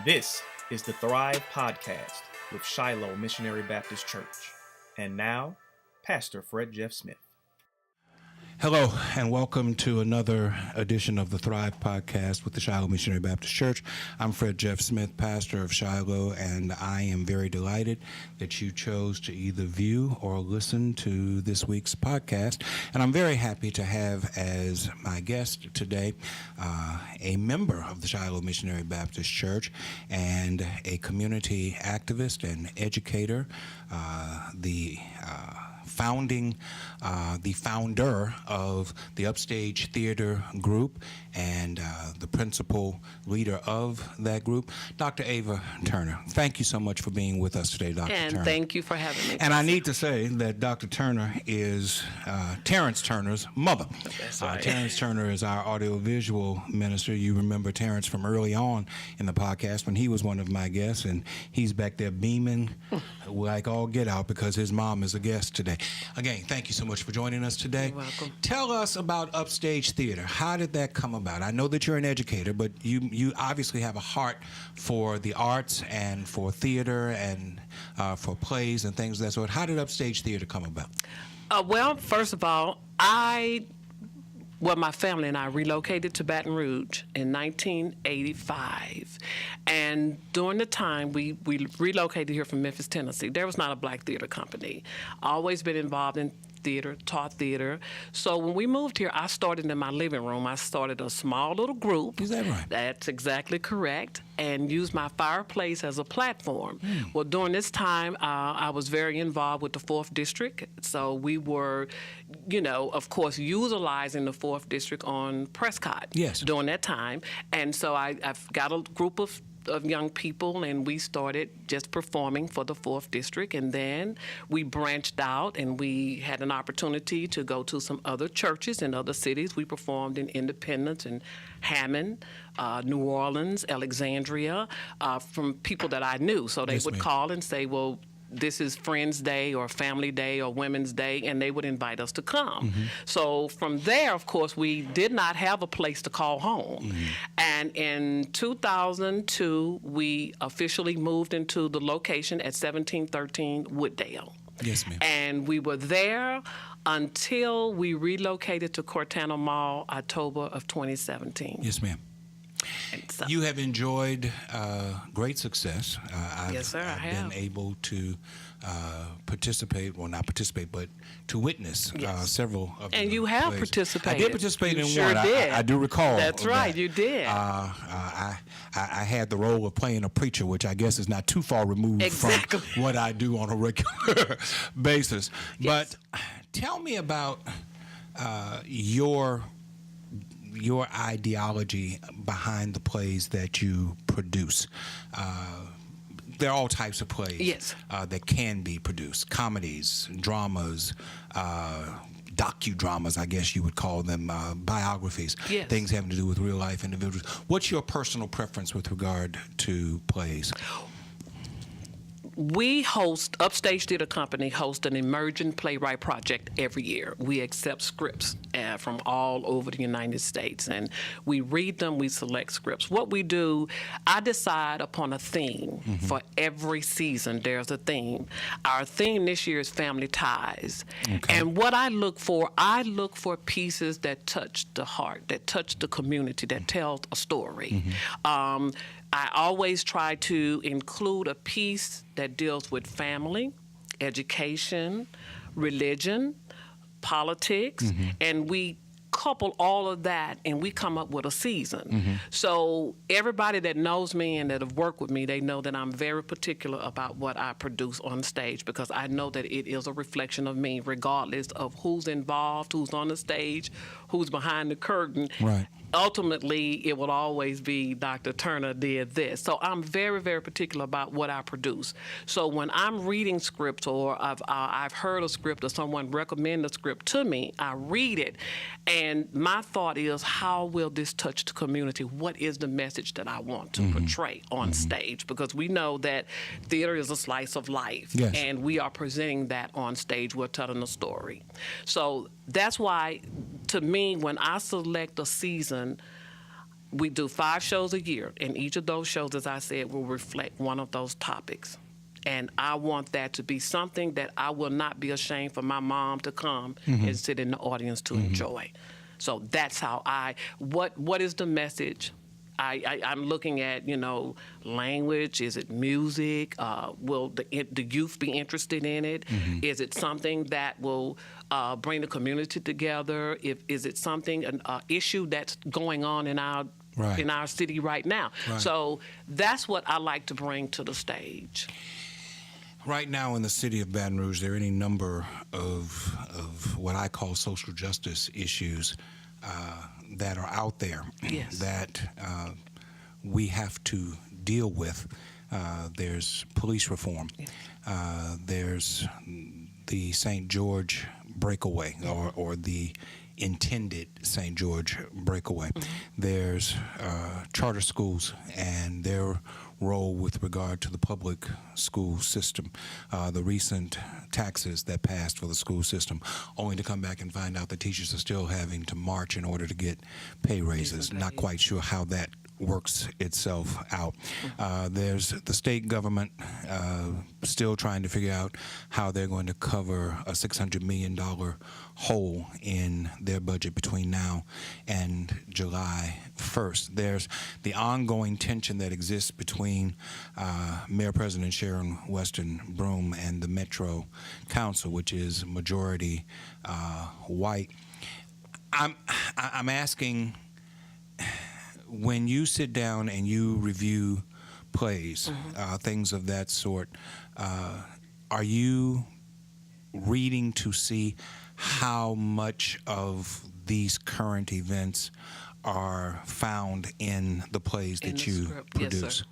This is the Thrive Podcast with Shiloh Missionary Baptist Church. And now, Pastor Fred Jeff Smith. Hello, and welcome to another edition of the Thrive Podcast with the Shiloh Missionary Baptist Church. I'm Fred Jeff Smith, pastor of Shiloh, and I am very delighted that you chose to either view or listen to this week's podcast. And I'm very happy to have as my guest today a member of the Shiloh Missionary Baptist Church and a community activist and educator, the founder of the Upstage Theater Group and the principal leader of that group, Dr. Ava Turner. Thank you so much for being with us today, Dr. Turner. And thank you for having me. And I need to say that Dr. Turner is Terrence Turner's mother. That's right. Terrence Turner is our audiovisual minister. You remember Terrence from early on in the podcast when he was one of my guests, and he's back there beaming like all get out because his mom is a guest today. Again, thank you so much for joining us today. You're welcome. Tell us about Upstage Theater. How did that come about? I know that you're an educator, but you obviously have a heart for the arts and for theater and for plays and things of that sort. How did Upstage Theater come about? Well, first of all, my family and I relocated to Baton Rouge in 1985. And during the time we relocated here from Memphis, Tennessee, there was not a black theater company. Always been involved in theater, taught theater. So when we moved here, I started in my living room. I started a small little group. Is that right? That's exactly correct. And used my fireplace as a platform. Well, during this time, I was very involved with the 4th District. So we were, of course, utilizing the 4th District on Prescott. Yes. During that time. And so I've got a group of young people, and we started just performing for the 4th District, and then we branched out and we had an opportunity to go to some other churches in other cities. We performed in Independence and Hammond, New Orleans, Alexandria, from people that I knew. So they would call and say, well, this is Friends Day or Family Day or Women's Day, and they would invite us to come. Mm-hmm. So from there, of course, we did not have a place to call home. Mm-hmm. And in 2002, we officially moved into the location at 1713 Wooddale. Yes, ma'am. And we were there until we relocated to Cortana Mall, October of 2017. Yes, ma'am. You have enjoyed great success. Yes, sir, I have. Been able to but to witness several of them. And you have plays. participated. I did participate you in sure one. Did. I do recall. That's right, that. you did. I had the role of playing a preacher, which I guess is not too far removed from what I do on a regular basis. Yes. But tell me about your ideology behind the plays that you produce. There are all types of plays that can be produced. Comedies, dramas, docudramas, I guess you would call them, biographies, things having to do with real life individuals. What's your personal preference with regard to plays? We Upstage Theater Company hosts an emerging playwright project every year. We accept scripts from all over the United States, and we read them, we select scripts. What we do, I decide upon a theme. Mm-hmm. For every season, there's a theme. Our theme this year is family ties. Okay. And what I look for pieces that touch the heart, that touch the community, that tells a story. Mm-hmm. I always try to include a piece that deals with family, education, religion, politics, and we couple all of that and we come up with a season. Mm-hmm. So everybody that knows me and that have worked with me, they know that I'm very particular about what I produce on stage because I know that it is a reflection of me regardless of who's involved, who's on the stage, who's behind the curtain. Right. Ultimately, it will always be Dr. Turner did this. So I'm very, very particular about what I produce. So when I'm reading scripts or I've heard a script or someone recommend a script to me, I read it. And my thought is, how will this touch the community? What is the message that I want to portray on stage? Because we know that theater is a slice of life. Yes. And we are presenting that on stage. We're telling a story. So that's why, to me, when I select a season, we do 5 shows a year, and each of those shows, as I said, will reflect one of those topics. And I want that to be something that I will not be ashamed for my mom to come and sit in the audience to enjoy. So that's how what is the message? I'm looking at, language. Is it music? Will the youth be interested in it? Is it something that will bring the community together? Is it something, an issue that's going on in our city right now? Right. So that's what I like to bring to the stage. Right now in the city of Baton Rouge, there are any number of what I call social justice issues that are out there that we have to deal with. There's police reform. There's the St. George breakaway or the intended St. George breakaway. There's charter schools and their role with regard to the public school system, the recent taxes that passed for the school system, only to come back and find out that teachers are still having to march in order to get pay raises. Not quite sure how that works itself out. There's the state government still trying to figure out how they're going to cover a $600 million hole in their budget between now and July 1st. There's the ongoing tension that exists between Mayor President Sharon Weston Broome and the Metro Council, which is majority white. I'm asking, when you sit down and you review plays, things of that sort, are you reading to see how much of these current events are found in the plays that you produce? Yes, sir.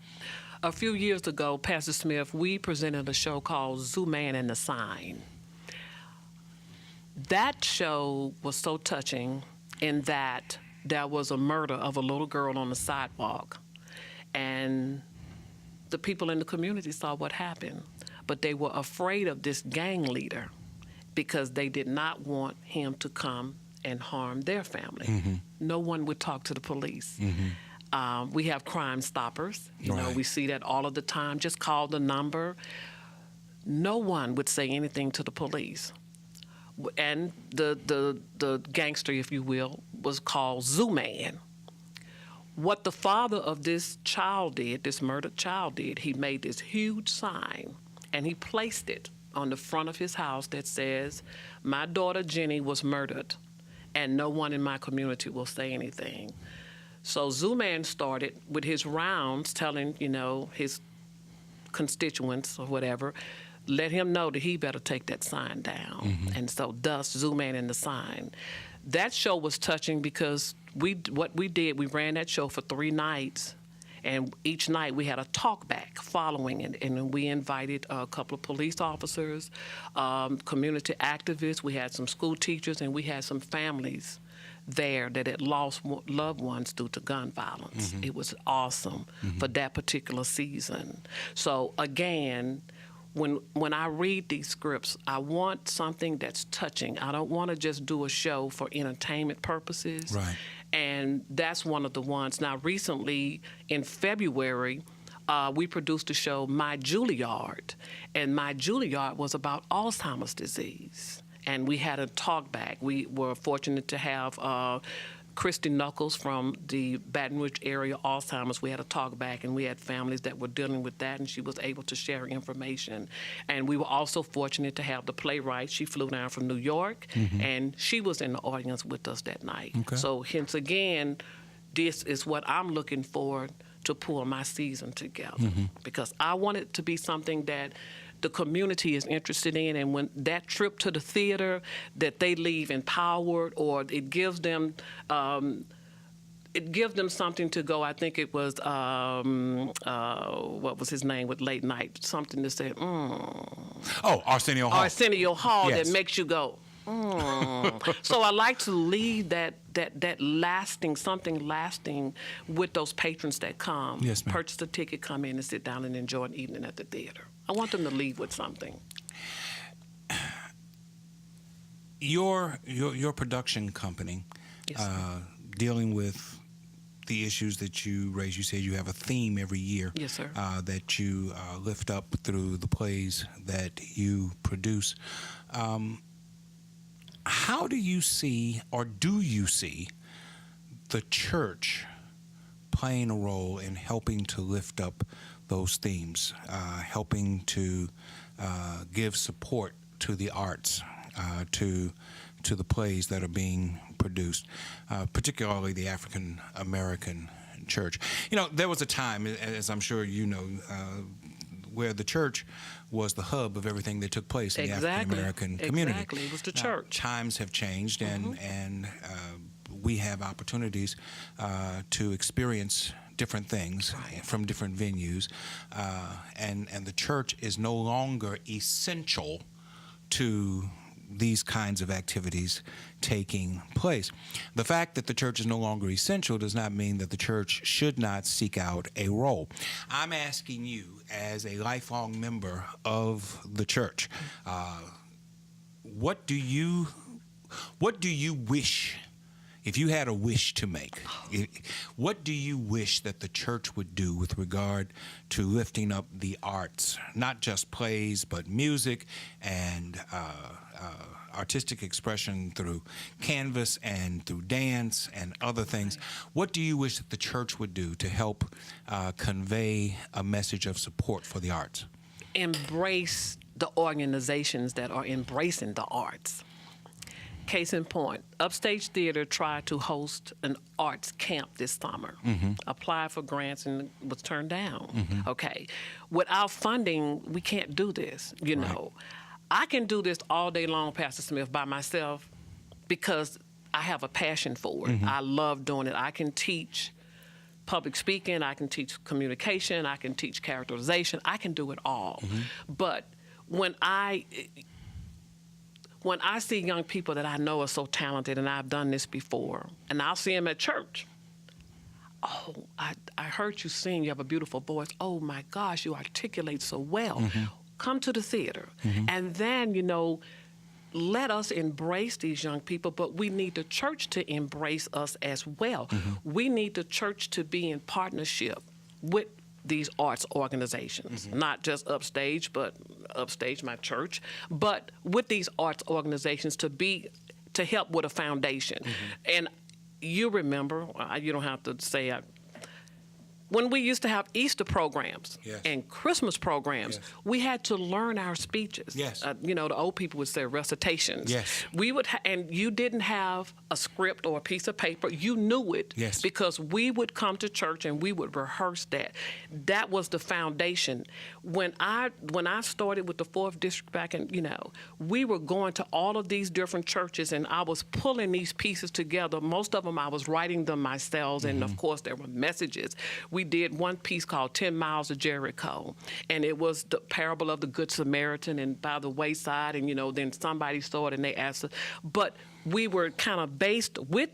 A few years ago, Pastor Smith, we presented a show called Zoo Man and the Sign. That show was so touching in that there was a murder of a little girl on the sidewalk, and the people in the community saw what happened, but they were afraid of this gang leader because they did not want him to come and harm their family. No one would talk to the police. We have Crime Stoppers. You know, we see that all of the time. Just call the number. No one would say anything to the police. And the gangster, if you will, was called Zoo Man. What the father of this child did, this murdered child did, he made this huge sign and he placed it on the front of his house that says, "My daughter Jenny was murdered and no one in my community will say anything." So Zoo Man started with his rounds telling, his constituents or whatever, let him know that he better take that sign down. And so thus Zoo Man and the Sign. That show was touching because we ran that show for 3 nights, and each night we had a talk back following it, and we invited a couple of police officers, community activists, we had some school teachers, and we had some families there that had lost loved ones due to gun violence. It was awesome for that particular season. So again, when I read these scripts, I want something that's touching. I don't want to just do a show for entertainment purposes. Right. And that's one of the ones. Now, recently, in February, we produced a show, My Juilliard. And My Juilliard was about Alzheimer's disease. And we had a talk back. We were fortunate to have Christy Knuckles from the Baton Rouge area, Alzheimer's. We had a talk back, and we had families that were dealing with that, and she was able to share information. And we were also fortunate to have the playwright. She flew down from New York, and she was in the audience with us that night. Okay. So hence again, this is what I'm looking for to pull my season together, because I want it to be something that the community is interested in, and when that trip to the theater, that they leave empowered, or it gives them something to go. I think it was what was his name with late night, something to say. Oh, Arsenio Hall. Arsenio Hall. Yes. That makes you go. So I like to leave that lasting, something lasting with those patrons that come. Yes, ma'am. Purchase a ticket, come in and sit down and enjoy an evening at the theater. I want them to leave with something. Your production company, dealing with the issues that you raise. You said you have a theme every year. Yes, sir. That you lift up through the plays that you produce. How do you see, or do you see, the church playing a role in helping to lift up those themes, helping to give support to the arts, to the plays that are being produced, particularly the African American church? You know, there was a time, as I'm sure you know, where the church was the hub of everything that took place in the African American community. Exactly, it was the church. Times have changed, and we have opportunities to experience different things from different venues, and the church is no longer essential to these kinds of activities taking place. The fact that the church is no longer essential does not mean that the church should not seek out a role. I'm asking you, as a lifelong member of the church, what do you wish? If you had a wish to make, what do you wish that the church would do with regard to lifting up the arts, not just plays, but music and artistic expression through canvas and through dance and other things? What do you wish that the church would do to help convey a message of support for the arts? Embrace the organizations that are embracing the arts. Case in point, Upstage Theater tried to host an arts camp this summer, applied for grants and was turned down. Okay, without funding, we can't do this, you know. I can do this all day long, Pastor Smith, by myself because I have a passion for it. I love doing it. I can teach public speaking, I can teach communication, I can teach characterization, I can do it all. But when I see young people that I know are so talented, and I've done this before, and I'll see them at church. Oh, I heard you sing. You have a beautiful voice. Oh, my gosh, you articulate so well. Come to the theater. And then, you know, let us embrace these young people, but we need the church to embrace us as well. We need the church to be in partnership with these arts organizations, not just Upstage, but Upstage, my church, but with these arts organizations to help with a foundation. And you remember, you don't have to say, when we used to have Easter programs and Christmas programs, we had to learn our speeches. You know, the old people would say recitations. We would, and you didn't have a script or a piece of paper. You knew it because we would come to church and we would rehearse that. That was the foundation. When I started with the 4th District back in, you know, we were going to all of these different churches and I was pulling these pieces together. Most of them I was writing them myself, and of course there were messages. We did one piece called 10 Miles of Jericho, and it was the parable of the Good Samaritan and by the wayside, and, you know, then somebody saw it and they asked us. But we were kind of based with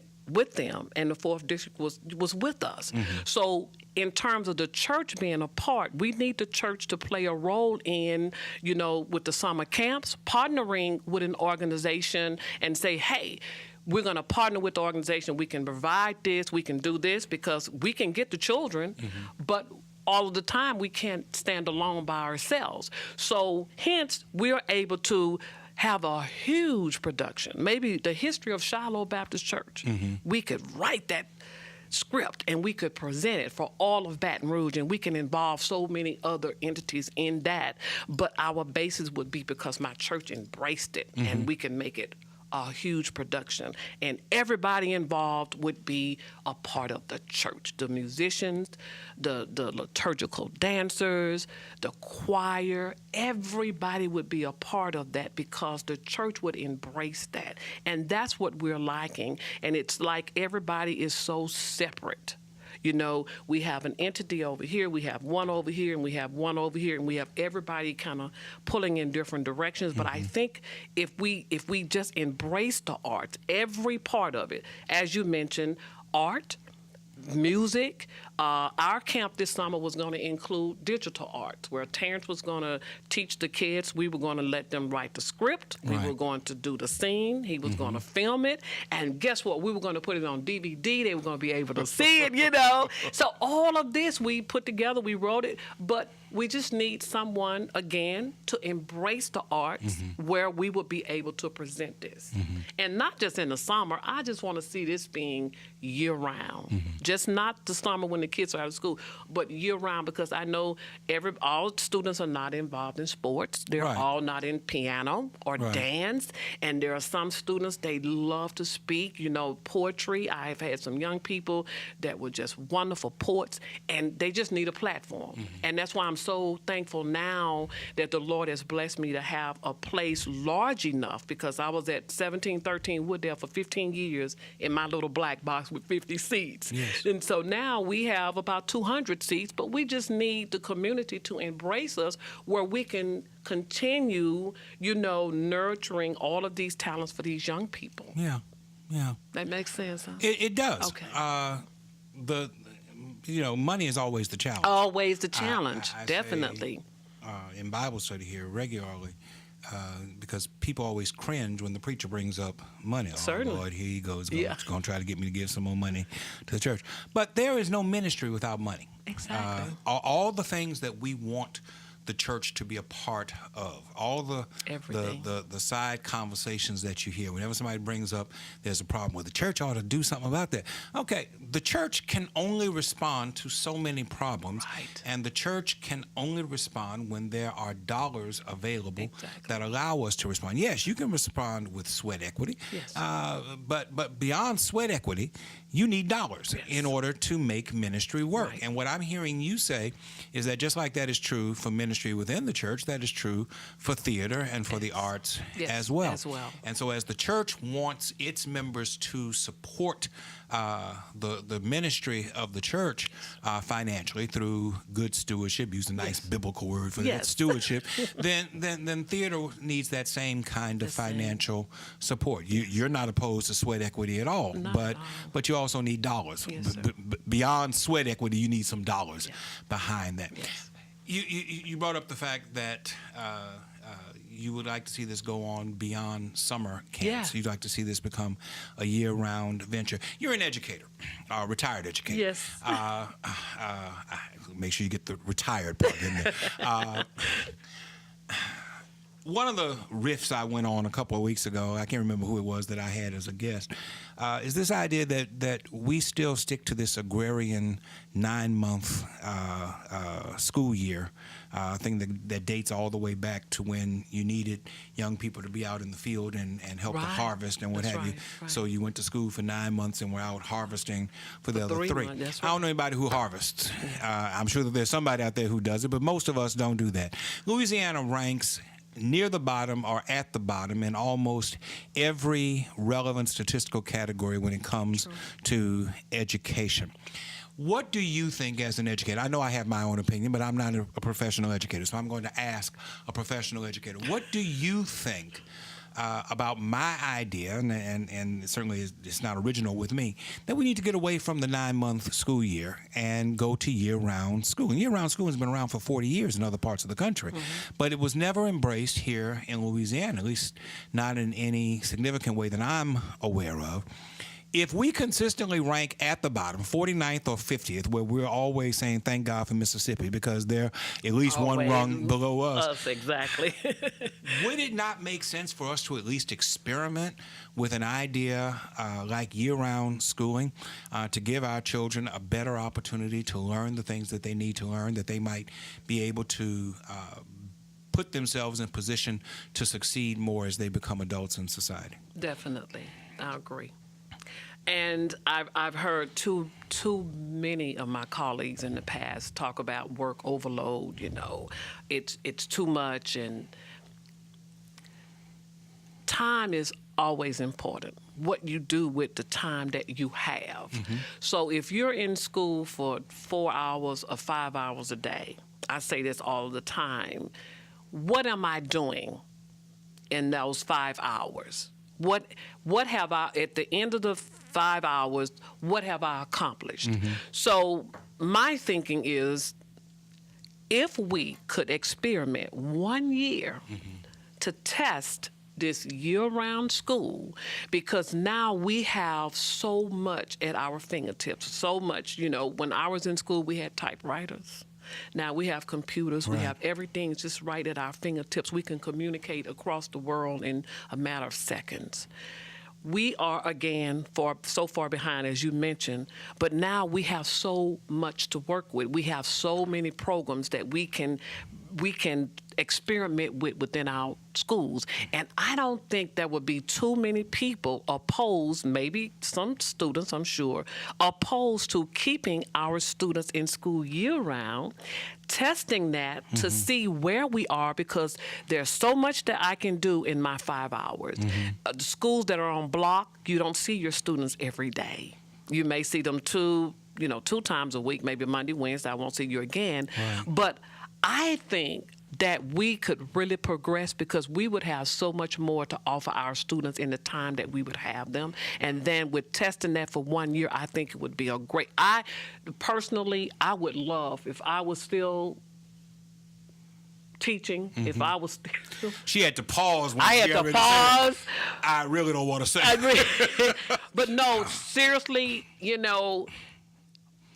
them, and the 4th District was with us. So in terms of the church being a part, we need the church to play a role in, you know, with the summer camps, partnering with an organization and say, hey, we're going to partner with the organization. We can provide this. We can do this because we can get the children, but all of the time we can't stand alone by ourselves. So hence, we're able to have a huge production, maybe the history of Shiloh Baptist Church. We could write that script and we could present it for all of Baton Rouge, and we can involve so many other entities in that. But our basis would be because my church embraced it, and we can make it a huge production, and everybody involved would be a part of the church. The musicians, the liturgical dancers, the choir, everybody would be a part of that because the church would embrace that. And that's what we're lacking. And it's like everybody is so separate. You know, we have an entity over here, we have one over here, and we have one over here, and we have everybody kind of pulling in different directions. But I think if we just embrace the arts, every part of it, as you mentioned, art, music. Our camp this summer was going to include digital arts, where Terrence was going to teach the kids. We were going to let them write the script. We were going to do the scene. He was going to film it. And guess what? We were going to put it on DVD. They were going to be able to see it, So all of this we put together. We wrote it. But we just need someone, again, to embrace the arts where we would be able to present this. And not just in the summer. I just want to see this being year-round. Just not the summer when the kids are out of school, but year-round, because I know all students are not involved in sports. They're all not in piano or dance. And there are some students, they love to speak, poetry. I've had some young people that were just wonderful poets, and they just need a platform. And that's why I'm so thankful now that the Lord has blessed me to have a place large enough, because I was at 1713 Wooddale for 15 years in my little black box with 50 seats. Yes. And so now we have about 200 seats, but we just need the community to embrace us where we can continue, nurturing all of these talents for these young people. Yeah. That makes sense, huh? It does. Okay. Money is always the challenge. Always the challenge, I definitely. Say, in Bible study here regularly, because people always cringe when the preacher brings up money. Certainly. Oh, Lord, here he goes. He's going to try to get me to give some more money to the church. But there is no ministry without money. Exactly. All the things that we want the church to be a part of, all the side conversations that you hear whenever somebody brings up there's a problem with the church ought to do something about that. Okay, the church can only respond to so many problems, and the church can only respond when there are dollars available that allow us to respond. Yes, you can respond with sweat equity, but beyond sweat equity, you need dollars in order to make ministry work. And what I'm hearing you say is that just like that is true for ministry within the church, that is true for theater and for the arts as well. And so as the church wants its members to support the ministry of the church financially through good stewardship, use a nice biblical word for that, stewardship, then theater needs that same kind of financial support. You're not opposed to sweat equity at all, but you also need dollars. Beyond sweat equity, you need some dollars behind that. You brought up the fact that you would like to see this go on beyond summer camps. You'd like to see this become a year-round venture. You're an educator, retired educator. Yes. Make sure you get the retired part in there. One of the riffs I went on a couple of weeks ago, I can't remember who it was that I had as a guest, is this idea that we still stick to this agrarian 9-month school year thing that dates all the way back to when you needed young people to be out in the field and help to harvest and what have you. So you went to school for 9 months and were out harvesting for the other 3. I don't know anybody who harvests. I'm sure that there's somebody out there who does it, but most of us don't do that. Louisiana ranks near the bottom or at the bottom in almost every relevant statistical category when it comes to education. What do you think as an educator? I know I have my own opinion, but I'm not a professional educator, so I'm going to ask a professional educator. What do you think about my idea, and certainly it's not original with me, that we need to get away from the 9-month school year and go to year-round schooling. Year-round schooling has been around for 40 years in other parts of the country, but it was never embraced here in Louisiana, at least not in any significant way that I'm aware of. If we consistently rank at the bottom, 49th or 50th, where we're always saying thank God for Mississippi because they're at least one rung below us. Exactly. Would it not make sense for us to at least experiment with an idea like year-round schooling to give our children a better opportunity to learn the things that they need to learn, that they might be able to put themselves in position to succeed more as they become adults in society? Definitely. I agree. And I've heard too many of my colleagues in the past talk about work overload. It's too much, and time is always important. What you do with the time that you have. So if you're in school for 4 hours or 5 hours a day, I say this all the time. What am I doing in those 5 hours? What have I, at the end of the 5 hours, what have I accomplished? So my thinking is, if we could experiment 1 year to test this year-round school, because now we have so much at our fingertips, so much, when I was in school, we had typewriters. Now we have computers, we have everything just right at our fingertips. We can communicate across the world in a matter of seconds. We are, again, so far behind, as you mentioned, but now we have so much to work with. We have so many programs that we can experiment with within our schools. And I don't think there would be too many people opposed, maybe some students, I'm sure, opposed to keeping our students in school year-round, testing that to see where we are, because there's so much that I can do in my 5 hours. The schools that are on block, you don't see your students every day. You may see them two times a week, maybe Monday, Wednesday, I won't see you again. But I think that we could really progress, because we would have so much more to offer our students in the time that we would have them. And then with testing that for 1 year, I think it would be I would love, if I was still teaching, if I was still... She had to pause. When I had to pause. I really don't want to say. But no, seriously,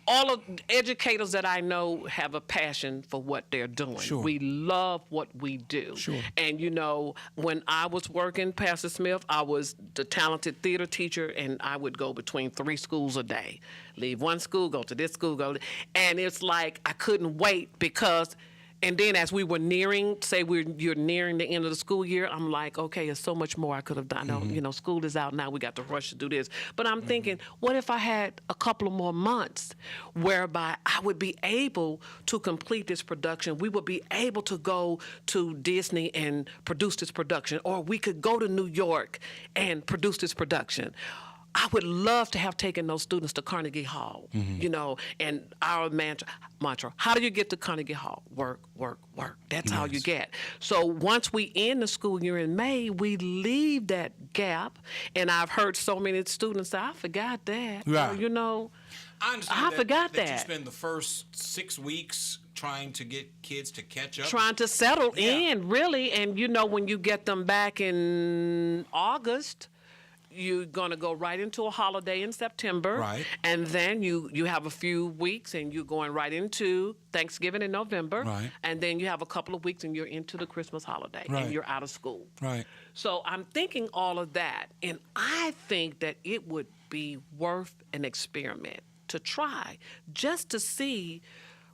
all of educators that I know have a passion for what they're doing. Sure. We love what we do. Sure. And, when I was working, Pastor Smith, I was the talented theater teacher, and I would go between 3 schools a day. Leave one school, go to this school, and it's like I couldn't wait, because... And then as we were nearing, you're nearing the end of the school year, I'm like, okay, there's so much more I could have done. School is out now, we got to rush to do this. But I'm thinking, what if I had a couple of more months whereby I would be able to complete this production? We would be able to go to Disney and produce this production, or we could go to New York and produce this production. I would love to have taken those students to Carnegie Hall, and our mantra, how do you get to Carnegie Hall? Work, work, work. That's how you get. So once we end the school year in May, we leave that gap, and I've heard so many students say, I forgot that. Right. Or, I understand I forgot that. You spend the first 6 weeks trying to get kids to catch up. Trying to settle in, really. And, when you get them back in August, you're going to go right into a holiday in September. Right. And then you have a few weeks, and you're going right into Thanksgiving in November. Right. And then you have a couple of weeks, and you're into the Christmas holiday. Right. And you're out of school. Right. So I'm thinking all of that. And I think that it would be worth an experiment to try, just to see,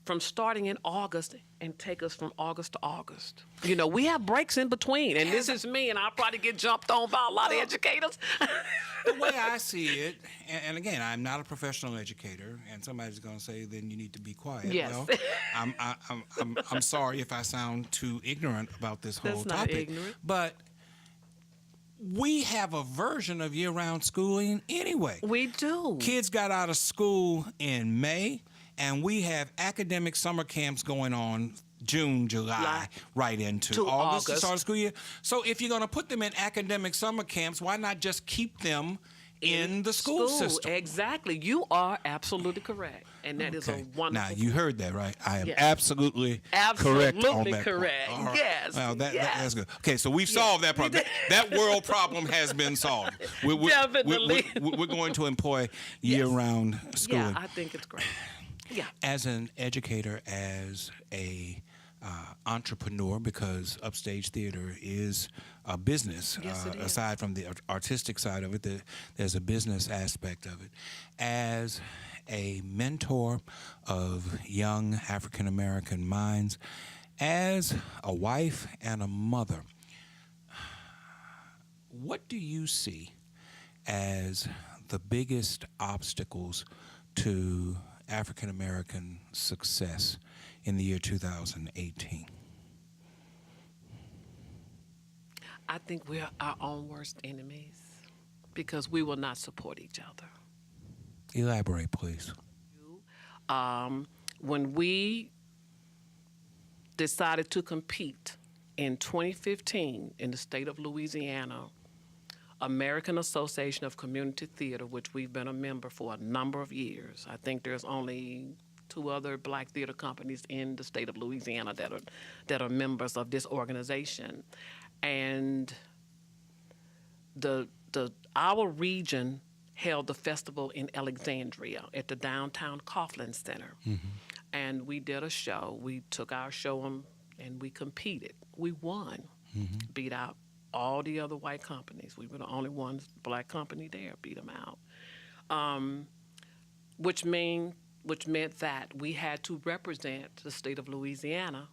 from starting in August and take us from August to August. We have breaks in between, and this is me, and I'll probably get jumped on by a lot of educators. The way I see it, and again, I'm not a professional educator, and somebody's going to say, then you need to be quiet. Yes. Well, I'm sorry if I sound too ignorant about this whole That's not topic. ignorant. But we have a version of year-round schooling anyway. We do. Kids got out of school in May, and we have academic summer camps going on June, July, right into August to start the school year. So if you're going to put them in academic summer camps, why not just keep them in the school system? Exactly. You are absolutely correct. And that is a wonderful Now, you heard that, right? I am Yes. absolutely correct on that correct. point. All right. Yes. Well, Yes. that's good. Okay, so we've solved that problem. That world problem has been solved. Definitely. We're going to employ year-round schooling. Yeah, I think it's great. Yeah. As an educator, as a entrepreneur, because upstage theater is a business. Yes, it is. Aside from the artistic side of it, there's a business aspect of it. As a mentor of young African American minds, as a wife and a mother, what do you see as the biggest obstacles to African American success in the year 2018? I think we're our own worst enemies, because we will not support each other. Elaborate, please. When we decided to compete in 2015 in the state of Louisiana American Association of Community Theater, which we've been a member for a number of years. I think there's only 2 other black theater companies in the state of Louisiana that are members of this organization. And our region held the festival in Alexandria at the downtown Coughlin Center. And we did a show. We took our show and we competed. We won, beat out all the other white companies. We were the only ones, black company there, beat them out. Which meant that we had to represent the state of Louisiana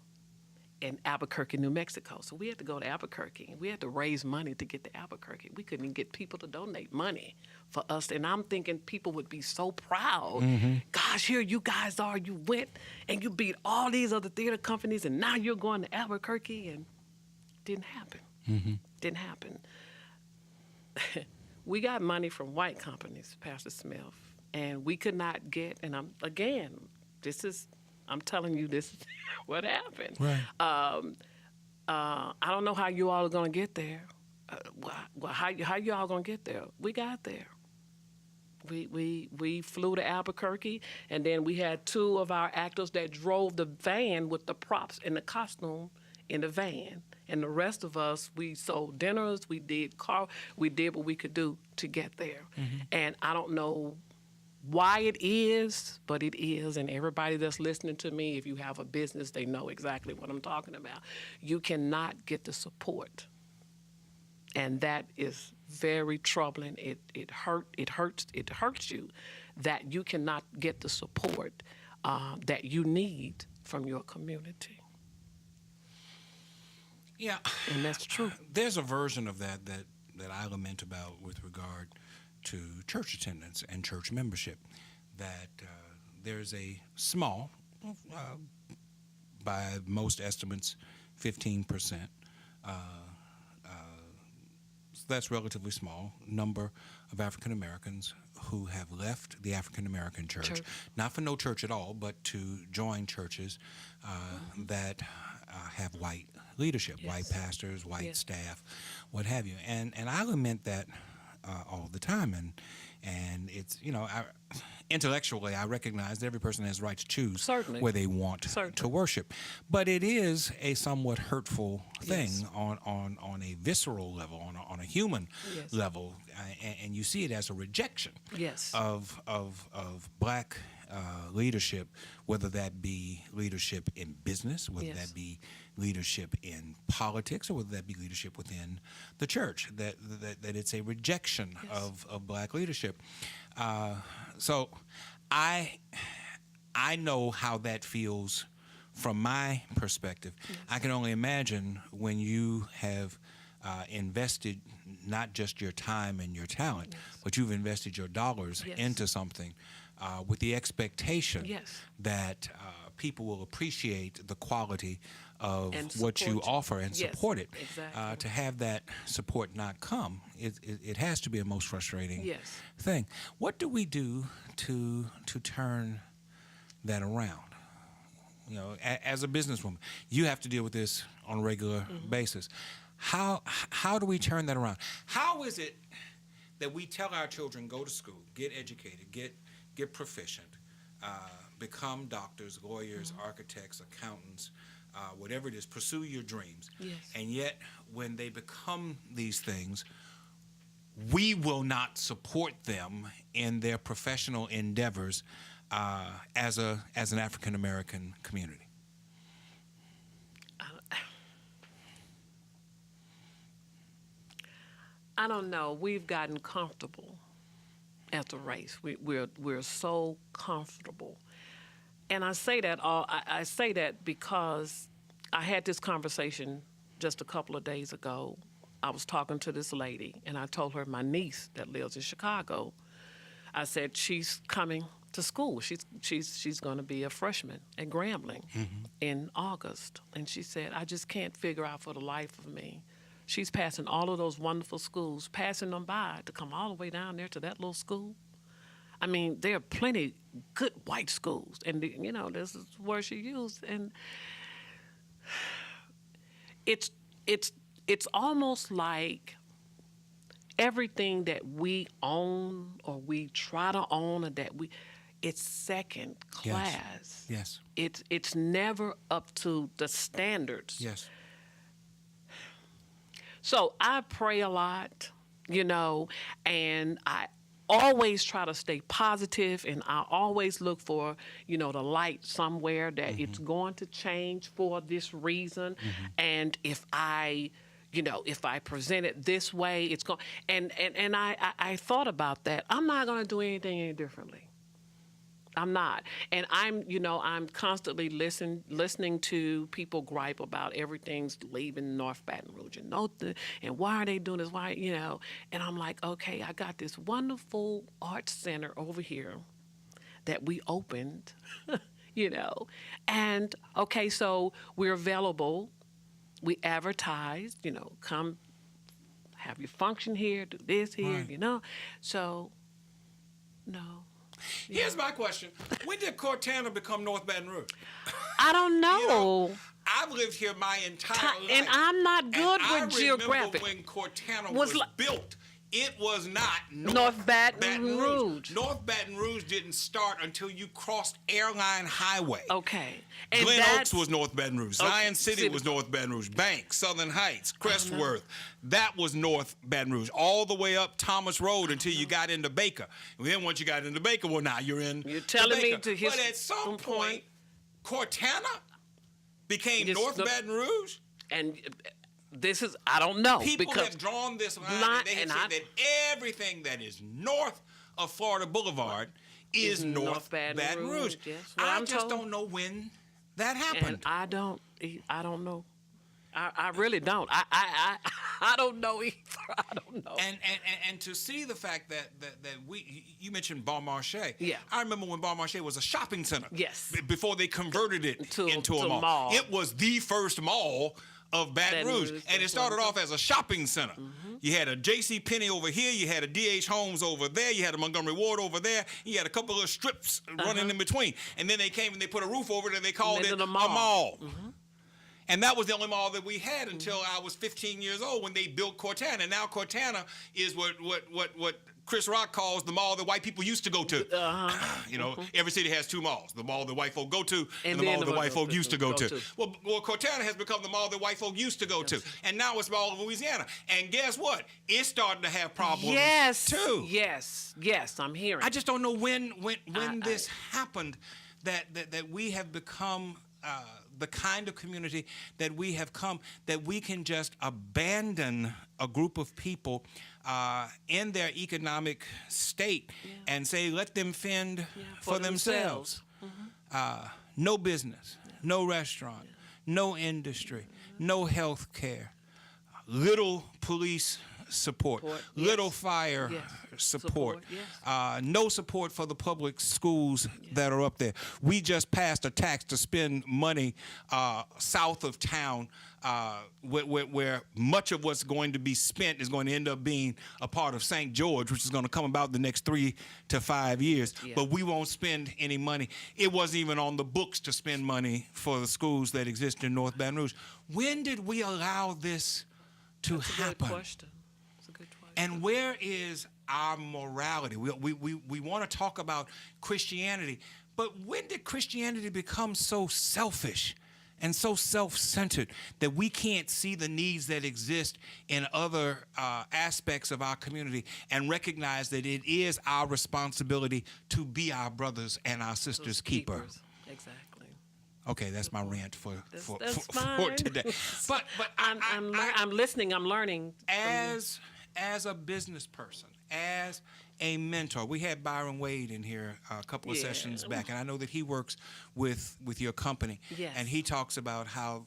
in Albuquerque, New Mexico. So we had to go to Albuquerque. We had to raise money to get to Albuquerque. We couldn't even get people to donate money for us. And I'm thinking people would be so proud. Gosh, here you guys are. You went and you beat all these other theater companies, and now you're going to Albuquerque. And it didn't happen. Didn't happen. We got money from white companies, Pastor Smith, and we could not get, and I'm telling you, this is what happened. Right. I don't know how you all are going to get there. How you all going to get there? We got there. We flew to Albuquerque, and then we had 2 of our actors that drove the van with the props and the costume in the van. And the rest of us, we sold dinners, we did what we could do to get there. And I don't know why it is, but it is. And everybody that's listening to me, if you have a business, they know exactly what I'm talking about. You cannot get the support. And that is very troubling. It hurts you that you cannot get the support that you need from your community. Yeah. And that's true. There's a version of that I lament about with regard to church attendance and church membership, that there's a small, by most estimates, 15%, so that's relatively small, number of African Americans who have left the African American church, not for no church at all, but to join churches that have white leadership, white pastors, white staff, what have you. And I lament that all the time. And it's, intellectually, I recognize that every person has the right to choose where they want to worship. But it is a somewhat hurtful thing on a visceral level, on a human level. And you see it as a rejection of black leadership, whether that be leadership in business, whether that be leadership in politics, or whether that be leadership within the church, that it's a rejection of black leadership. So I know how that feels from my perspective. I can only imagine when you have invested not just your time and your talent, but you've invested your dollars into something with the expectation that people will appreciate the quality of what you offer and support it. To have that support not come, it has to be a most frustrating thing. What do we do to turn that around? As a businesswoman, you have to deal with this on a regular basis. How do we turn that around? How is it that we tell our children, go to school, get educated, get proficient, become doctors, lawyers, architects, accountants, whatever it is, pursue your dreams. And yet, when they become these things, we will not support them in their professional endeavors as an African American community? I don't know. We've gotten comfortable as a race. We're so comfortable, and I say that I say that because I had this conversation just a couple of days ago. I was talking to this lady, and I told her my niece that lives in Chicago. I said she's coming to school. She's going to be a freshman at Grambling in August, and she said, I just can't figure out for the life of me. She's passing all of those wonderful schools, passing them by to come all the way down there to that little school. I mean, there are plenty good white schools, and this is where she used, and it's almost like everything that we own or we try to own or it's second class. Yes. It's never up to the standards. Yes. So I pray a lot, and I always try to stay positive, and I always look for, the light somewhere that it's going to change for this reason. And if I present it this way, it's going. And I thought about that. I'm not going to do anything any differently. I'm not. And I'm constantly listening to people gripe about everything's leaving North Baton Rouge and why are they doing this? Why, and I'm like, okay, I got this wonderful art center over here that we opened, and okay, so we're available. We advertise, come have your function here, do this here, Right. So, no. Here's my question. When did Cortana become North Baton Rouge? I don't know. I've lived here my entire life. And I'm not good and with geographic. I remember when Cortana was built, it was not North Baton Rouge. North Baton Rouge didn't start until you crossed Airline Highway. Okay. And Glen Oaks was North Baton Rouge. Okay. Zion City was North Baton Rouge. Banks, Southern Heights, Crestworth. That was North Baton Rouge. All the way up Thomas Road until you got into Baker. And then once you got into Baker, well, now you're in You're telling me to his But at some point, Cortana became North Baton Rouge? And this is, I don't know. People have drawn this line and they have said that everything that is north of Florida Boulevard is North Baton Rouge. Yes, I just don't know when that happened. And I don't know. I really don't. I don't know either. I don't know. And to see the fact that you mentioned Bon Marché. Yeah. I remember when Bon Marché was a shopping center. Yes. Before they converted it into a mall. It was the first mall of Baton Rouge. And it started off as a shopping center. You had a J.C. Penney over here, you had a D.H. Holmes over there, you had a Montgomery Ward over there, you had a couple of strips running in between. And then they came and they put a roof over it and they called it a mall. And that was the only mall that we had until I was 15 years old when they built Cortana. And now Cortana is what Chris Rock calls the mall that white people used to go to. Every city has two malls: the mall that white folk go to, and the mall that white folk used to go to. Well, Cortana has become the mall that white folk used to go to, and now it's all of Louisiana. And guess what? It's starting to have problems too. Yes, I'm hearing. I just don't know when this happened that we have become the kind of community that we have come, that we can just abandon a group of people in their economic state and say, let them fend for themselves. No business, no restaurant, no industry, no health care, little police support, little fire support, no support for the public schools that are up there. We just passed a tax to spend money south of town where much of what's going to be spent is going to end up being a part of St. George, which is going to come about the next 3 to 5 years. But we won't spend any money. It wasn't even on the books to spend money for the schools that exist in North Baton Rouge. When did we allow this to happen? That's a good question. And where is our morality? We want to talk about Christianity, but when did Christianity become so selfish and so self-centered that we can't see the needs that exist in other aspects of our community and recognize that it is our responsibility to be our brothers and our sisters' keeper? Exactly. Okay, that's my rant for fine. today. But I'm listening. I'm learning. As a business person, as a mentor, we had Byron Wade in here a couple of sessions back, and I know that he works with your company. Yes. And he talks about how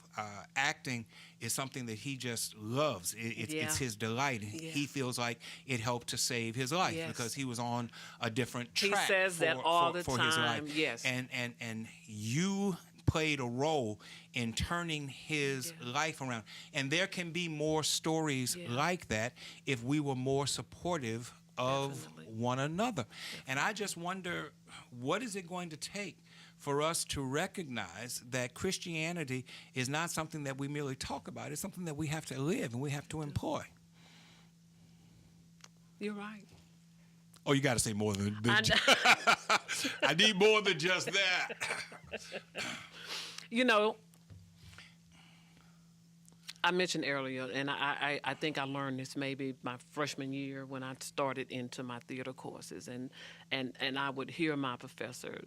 acting is something that he just loves. It's his delight. He feels like it helped to save his life because he was on a different track. He says that all the time. His life. Yes. And you played a role in turning his life around. And there can be more stories like that if we were more supportive of one another. And I just wonder, what is it going to take for us to recognize that Christianity is not something that we merely talk about, it's something that we have to live and we have to employ? You're right. Oh, you got to say more than I need more than just that. You know, I mentioned earlier, and I think I learned this maybe my freshman year when I started into my theater courses, and I would hear my professor,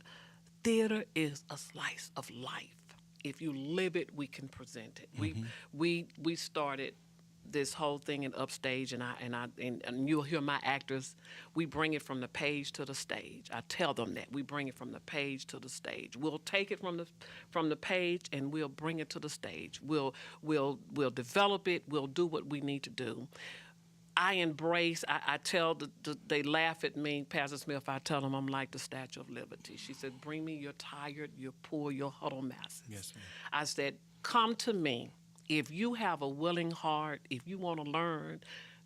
theater is a slice of life. If you live it, we can present it. We started this whole thing in Upstage, and you'll hear my actors. We bring it from the page to the stage. I tell them that we bring it from the page to the stage. We'll take it from the page and we'll bring it to the stage. We'll develop it. We'll do what we need to do. I embrace. I tell they laugh at me, Pastor Smith. I tell them I'm like the Statue of Liberty. She said, "Bring me your tired, your poor, your huddled masses." Yes, ma'am. I said, "Come to me. If you have a willing heart, if you want to learn,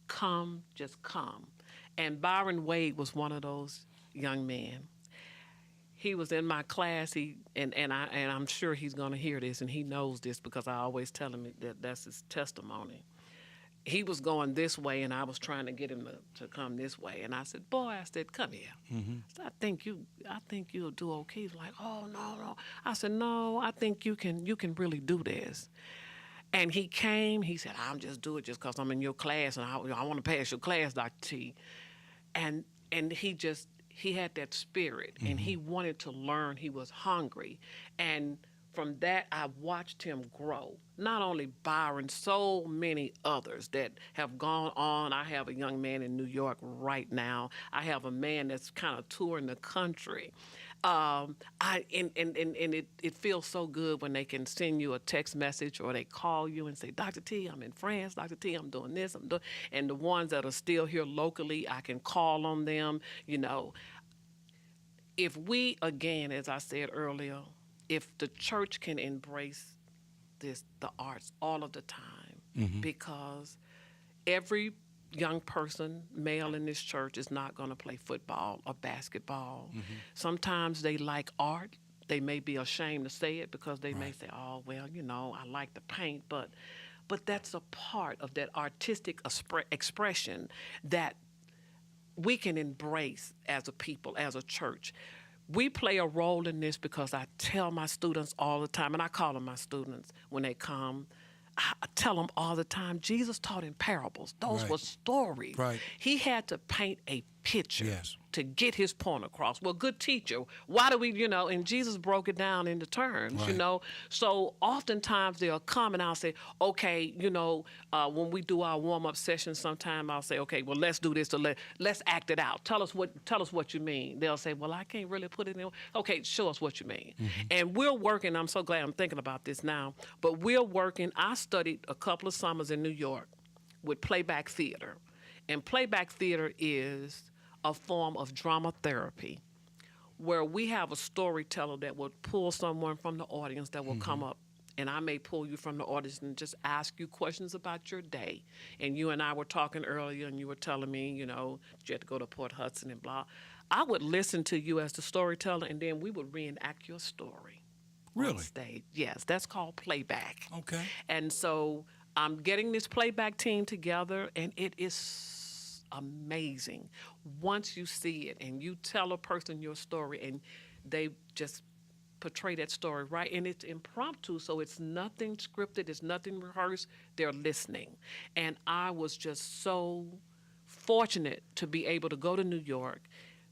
come, just come." And Byron Wade was one of those young men. He was in my class. And I'm sure he's going to hear this, and he knows this because I always tell him that's his testimony. He was going this way, and I was trying to get him to come this way. And I said, "Boy," I said, "come here." I said, I think you'll do okay. He's like, "Oh, no." I said, "No, I think you can really do this." And he came. He said, "I'm just doing it just because I'm in your class, and I want to pass your class, Dr. T." And he had that spirit, and he wanted to learn. He was hungry, and from that, I watched him grow. Not only Byron, so many others that have gone on. I have a young man in New York right now. I have a man that's kind of touring the country. It feels so good when they can send you a text message or they call you and say, "Dr. T, I'm in France. Dr. T, I'm doing this. And the ones that are still here locally, I can call on them. If we, again, as I said earlier, if the church can embrace the arts all of the time, because every young person, male in this church, is not going to play football or basketball. Sometimes they like art. They may be ashamed to say it because they may say, "Oh, well, I like to paint," but that's a part of that artistic expression that we can embrace as a people, as a church. We play a role in this because I tell my students all the time, and I call them my students when they come. I tell them all the time, Jesus taught in parables. Those were stories. Right. He had to paint a picture to get his point across. Well, good teacher, why do we, and Jesus broke it down into terms, So oftentimes they'll come and I'll say, "Okay, when we do our warm-up sessions, sometime I'll say, "Okay, well, let's do this. Let's act it out. Tell us what you mean." They'll say, "Well, I can't really put it in." "Okay, show us what you mean." And we're working. I'm so glad I'm thinking about this now. But we're working. I studied a couple of summers in New York with playback theater. And playback theater is a form of drama therapy where we have a storyteller that will pull someone from the audience that will come up. And I may pull you from the audience and just ask you questions about your day. And you and I were talking earlier, and you were telling me, you had to go to Port Hudson and blah. I would listen to you as the storyteller, and then we would reenact your story. Really? On stage. Yes, that's called playback. Okay. And so I'm getting this playback team together, and it is amazing. Once you see it and you tell a person your story and they just portray that story right, and it's impromptu, so it's nothing scripted, it's nothing rehearsed, they're listening. And I was just so fortunate to be able to go to New York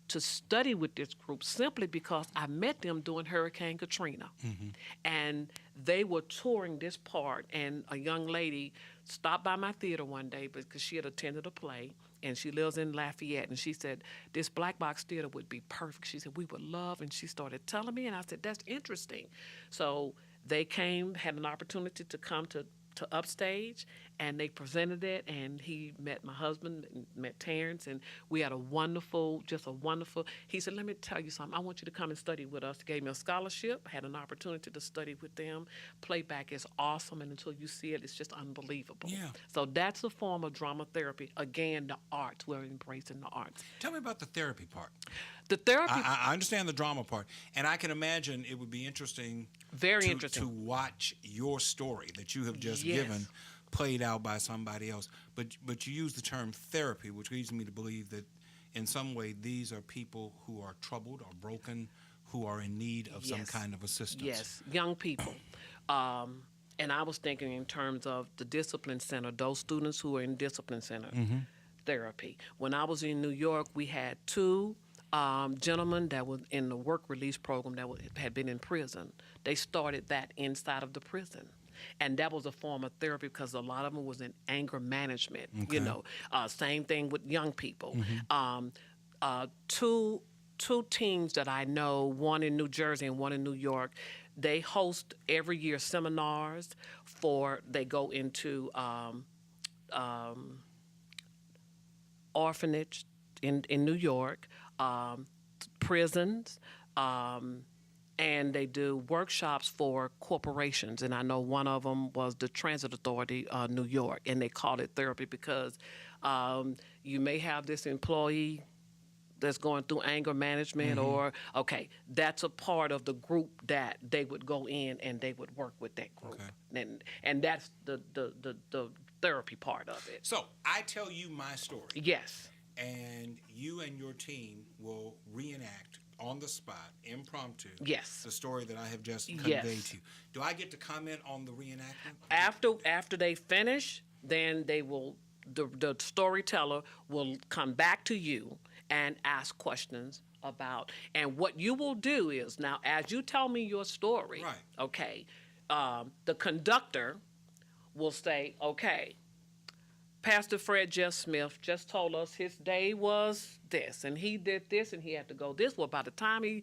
to study with this group simply because I met them during Hurricane Katrina. And they were touring this part, and a young lady stopped by my theater one day because she had attended a play, and she lives in Lafayette, and she said, "This black box theater would be perfect." She said, "We would love," and she started telling me, and I said, "That's interesting." So they came, had an opportunity to come to Upstage, and they presented it, and he met my husband, and met Terrence, and we had a wonderful, he said, "Let me tell you something, I want you to come and study with us." He gave me a scholarship, had an opportunity to study with them. Playback is awesome, and until you see it, it's just unbelievable. Yeah. So that's a form of drama therapy. Again, the arts, we're embracing the arts. Tell me about the therapy part. The therapy... I understand the drama part, and I can imagine it would be interesting Very interesting. to watch your story that you have just given played out by somebody else. But you use the term therapy, which leads me to believe that in some way these are people who are troubled or broken, who are in need of some kind of assistance. Yes, young people. And I was thinking in terms of the discipline center, those students who are in discipline center therapy. When I was in New York, we had two gentlemen that were in the work release program that had been in prison. They started that inside of the prison. And that was a form of therapy because a lot of them was in anger management, you know. Same thing with young people. Two teams that I know, one in New Jersey and one in New York, they host every year seminars they go into orphanage in New York, prisons, and they do workshops for corporations. And I know one of them was the Transit Authority, New York, and they call it therapy because you may have this employee that's going through anger management that's a part of the group that they would go in and they would work with that group. And that's the therapy part of it. So I tell you my story. Yes. And you and your team will reenact on the spot, impromptu, yes, the story that I have just conveyed to you. Do I get to comment on the reenactment? After they finish, then they will the storyteller will come back to you and ask questions about, and what you will do is, now as you tell me your story, right, okay, the conductor will say, okay, Pastor Fred Jeff Smith just told us his day was this, and he did this, and he had to go this. Well, by the time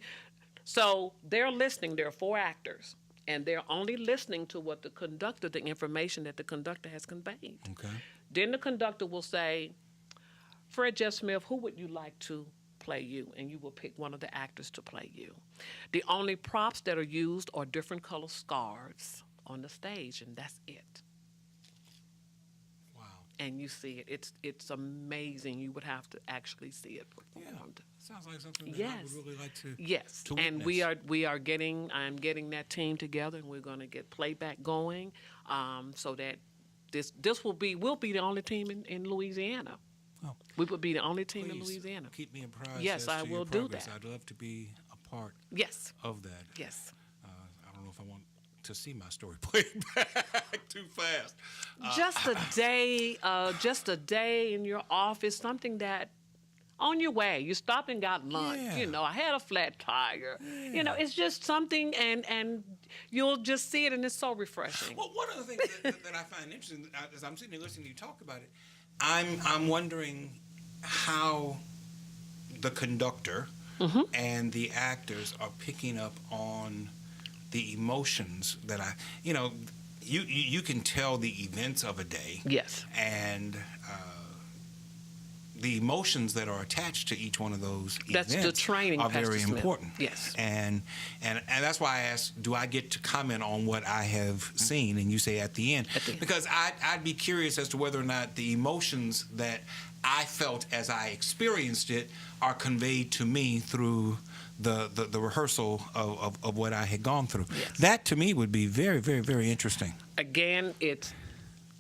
so they're listening, there are 4 actors, and they're only listening to what the information that the conductor has conveyed. Okay. Then the conductor will say, Fred Jeff Smith, who would you like to play you? And you will pick one of the actors to play you. The only props that are used are different color scarves on the stage, and that's it. Wow. And you see it. It's amazing. You would have to actually see it performed. Yeah. Sounds like something that I would really like to to and witness. I'm getting that team together, and we're going to get playback going, so that we'll be the only team in Louisiana. Oh. We would be the only team Please in Louisiana. Keep me apprised. Yes, I will do that. I'd love to be a part of that. Yes. I don't know if I want to see my story played back too fast. Just a day in your office, something that on your way, you stopped and got lunch. Yeah. You know, I had a flat tire. Yeah. You know, it's just something, and you'll just see it, and it's so refreshing. Well, one of the things that I find interesting, as I'm sitting here listening to you talk about it, I'm wondering how the conductor and the actors are picking up on the emotions that you can tell the events of a day. Yes. And the emotions that are attached to each one of those events the training, are Pastor very Smith. important. Yes. And that's why I asked, do I get to comment on what I have seen? And you say at the end. Because I'd be curious as to whether or not the emotions that I felt as I experienced it are conveyed to me through the rehearsal of what I had gone through. Yes. That to me would be very, very, very interesting. Again, it's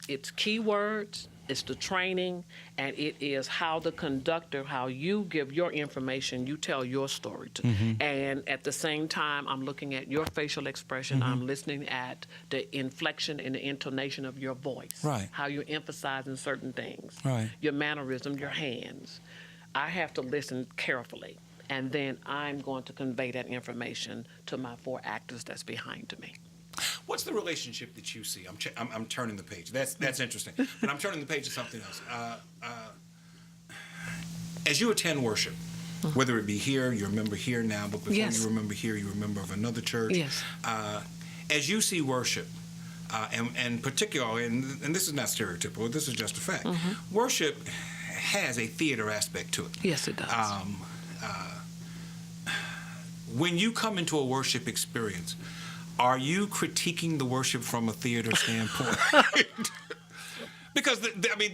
keywords, it's the training, and it is how the conductor, how you give your information, you tell your story to. And at the same time, I'm looking at your facial expression, I'm listening at the inflection and the intonation of your voice. Right. How you're emphasizing certain things. Right. Your mannerism, your hands. I have to listen carefully, and then I'm going to convey that information to my 4 actors that's behind me. What's the relationship that you see? I'm turning the page. That's interesting. But I'm turning the page to something else. As you attend worship, whether it be here, you're a member here now, but before you remember here, you're a member of another church. Yes. As you see worship, and particularly, and this is not stereotypical, this is just a fact, worship has a theater aspect to it. Yes, it does. When you come into a worship experience, are you critiquing the worship from a theater standpoint? Because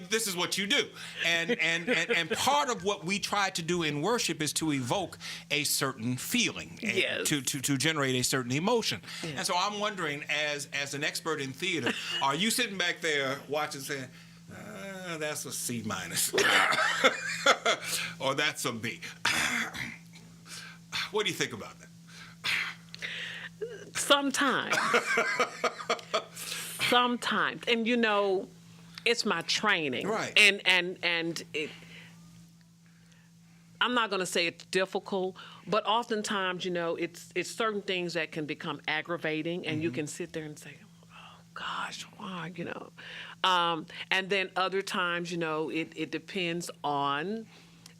this is what you do, and part of what we try to do in worship is to evoke a certain feeling, Yes. to generate a certain emotion. Yes. And so I'm wondering, as an expert in theater, are you sitting back there watching, saying, "That's a C minus," or "That's a B"? What do you think about that? Sometimes. Sometimes. And it's my training. Right. And I'm not going to say it's difficult, but oftentimes, it's certain things that can become aggravating, and you can sit there and say, "Oh gosh, why?" And then other times, it depends on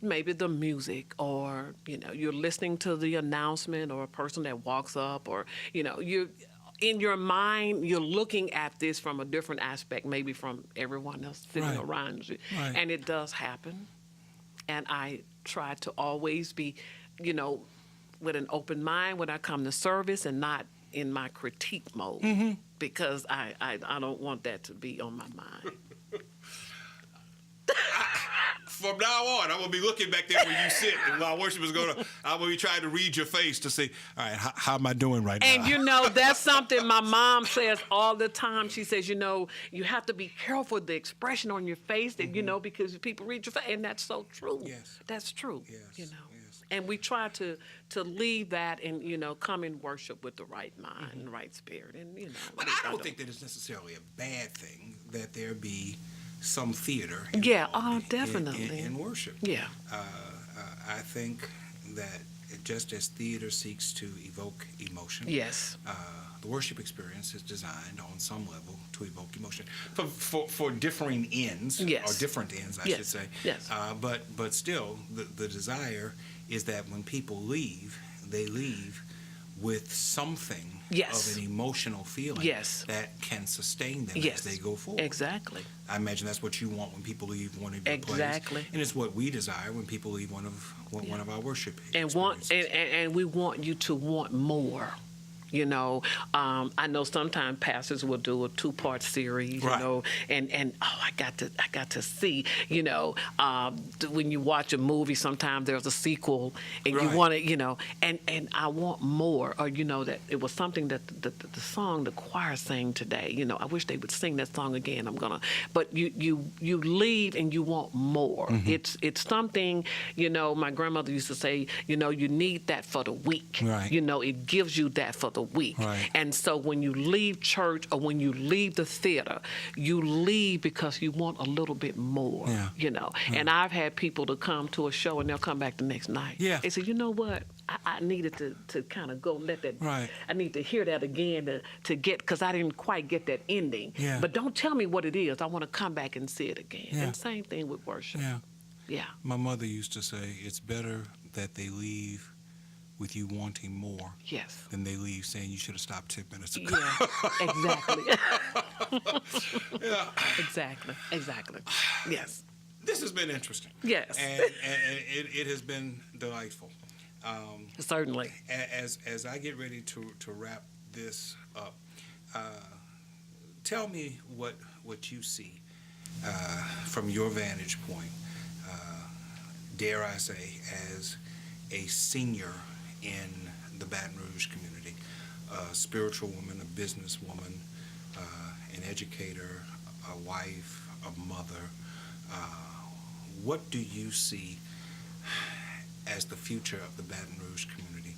maybe the music, or you're listening to the announcement, or a person that walks up, or you're in your mind, you're looking at this from a different aspect, maybe from everyone else sitting around you. Right. And it does happen. And I try to always be, with an open mind when I come to service, and not in my critique mode, because I don't want that to be on my mind. From now on, I'm going to be looking back there where you sit, and while worship is going on, I'm going to be trying to read your face to see, all right, how am I doing right now? And that's something my mom says all the time. She says, you have to be careful with the expression on your face, that, because people read your face, and that's so true. Yes. That's true. Yes. Yes. Yes. And we try to leave that and, come in worship with the right mind and the right spirit. And, But I don't think that it's necessarily a bad thing that there be some theater definitely in worship. Yeah. I think that just as theater seeks to evoke emotion, Yes. The worship experience is designed on some level to evoke emotion for differing ends, Yes. or different ends, I Yes. should say. Yes. But still, the desire is that when people leave, they leave with something Yes. of an emotional feeling Yes. that can sustain them Yes. as they go forward. Exactly. I imagine that's what you want when people leave one of your Exactly. plays, and it's what we desire when people leave one of our worship And experiences. and we want you to want more. I know sometimes pastors will do a 2-part series, Right. and I got to see, when you watch a movie, sometimes there's a sequel, and you Right. want to, and I want more, or that it was something that the song the choir sang today, I wish they would sing that song again. But you leave and you want more. It's something, my grandmother used to say, you need that for the week. Right. It gives you that for the week. Right. And so when you leave church, or when you leave the theater, you leave because you want a little bit more. Yeah. And I've had people to come to a show, and they'll come back the next night. Yeah. They say, you know what? I needed to kind of go let that. Right. I need to hear that again to get, because I didn't quite get that ending. Yeah. But don't tell me what it is. I want to come back and see it again. Yeah. And same thing with worship. Yeah. Yeah. My mother used to say, it's better that they leave with you wanting more Yes. than they leave saying you should have stopped 10 minutes ago. Yeah. Exactly. Yeah. Exactly. Yes. This has been interesting. Yes. And it has been delightful. Certainly. As I get ready to wrap this up, tell me what you see from your vantage point, dare I say, as a senior in the Baton Rouge community, a spiritual woman, a businesswoman, an educator, a wife, a mother. What do you see as the future of the Baton Rouge community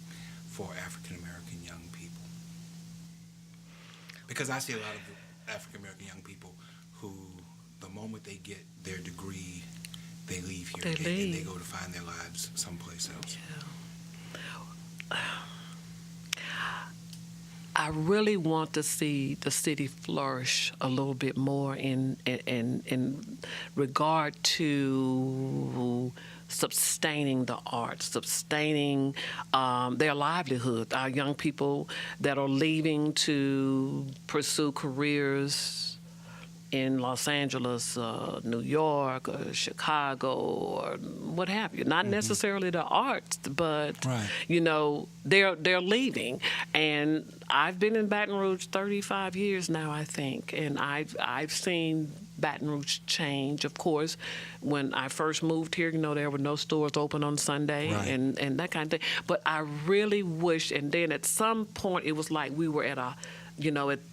for African American young people? Because I see a lot of African American young people who, the moment they get their degree, they leave here and they go to find their lives someplace else. Yeah. I really want to see the city flourish a little bit more in regard to sustaining the arts, sustaining their livelihood. Our young people that are leaving to pursue careers in Los Angeles, New York, or Chicago, or what have you. Not necessarily the arts, but they're leaving. And I've been in Baton Rouge 35 years now, I think, and I've seen Baton Rouge change. Of course, when I first moved here, there were no stores open on Sunday and that kind of thing. But I really wish, and then at some point it was like we were at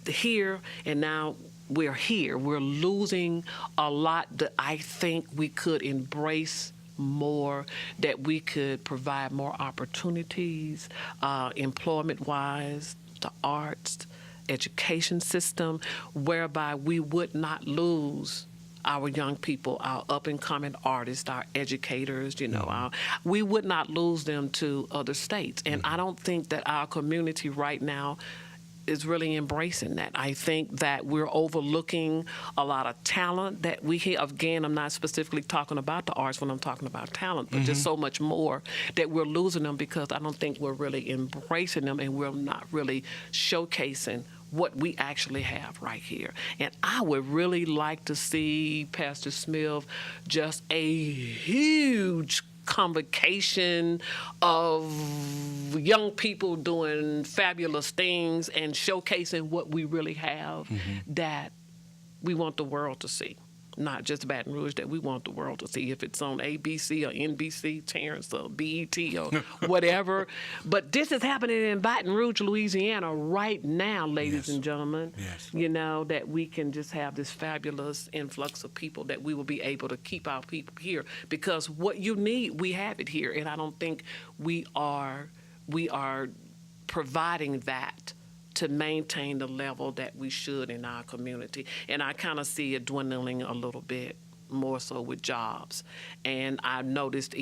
here, and now we're here. We're losing a lot that I think we could embrace more, that we could provide more opportunities, employment-wise, the arts, education system, whereby we would not lose our young people, our up-and-coming artists, our educators, we would not lose them to other states. And I don't think that our community right now is really embracing that. I think that we're overlooking a lot of talent that we hear. Again, I'm not specifically talking about the arts when I'm talking about talent, but just so much more that we're losing them because I don't think we're really embracing them and we're not really showcasing what we actually have right here. And I would really like to see, Pastor Smith, just a huge convocation of young people doing fabulous things and showcasing what we really have that we want the world to see. Not just Baton Rouge, that we want the world to see. If it's on ABC or NBC, Terrence or BET or whatever. But this is happening in Baton Rouge, Louisiana right now, ladies and gentlemen. That we can just have this fabulous influx of people, that we will be able to keep our people here. Because what you need, we have it here. And I don't think we are providing that to maintain the level that we should in our community. And I kind of see it dwindling a little bit more so with jobs. And I noticed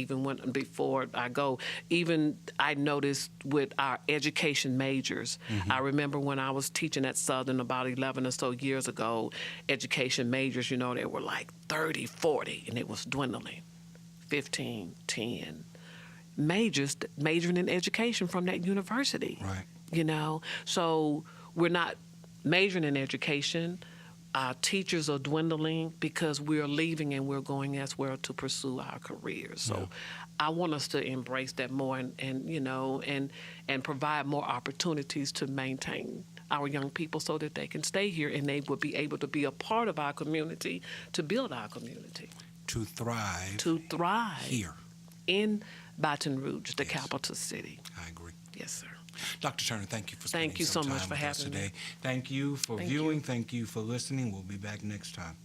before I go, I noticed with our education majors. I remember when I was teaching at Southern about 11 or so years ago, education majors, they were like 30, 40, and it was dwindling. 15, 10 majoring in education from that university. Right. So we're not majoring in education. Our teachers are dwindling because we're leaving and we're going elsewhere to pursue our careers. So I want us to embrace that more and provide more opportunities to maintain our young people so that they can stay here and they will be able to be a part of our community, to build our community. To thrive. Here. In Baton Rouge, the capital city. I agree. Yes, sir. Dr. Turner, thank you for spending Thank you some so time much for with us having today. me. Thank you for viewing. Thank you for listening. We'll be back next time.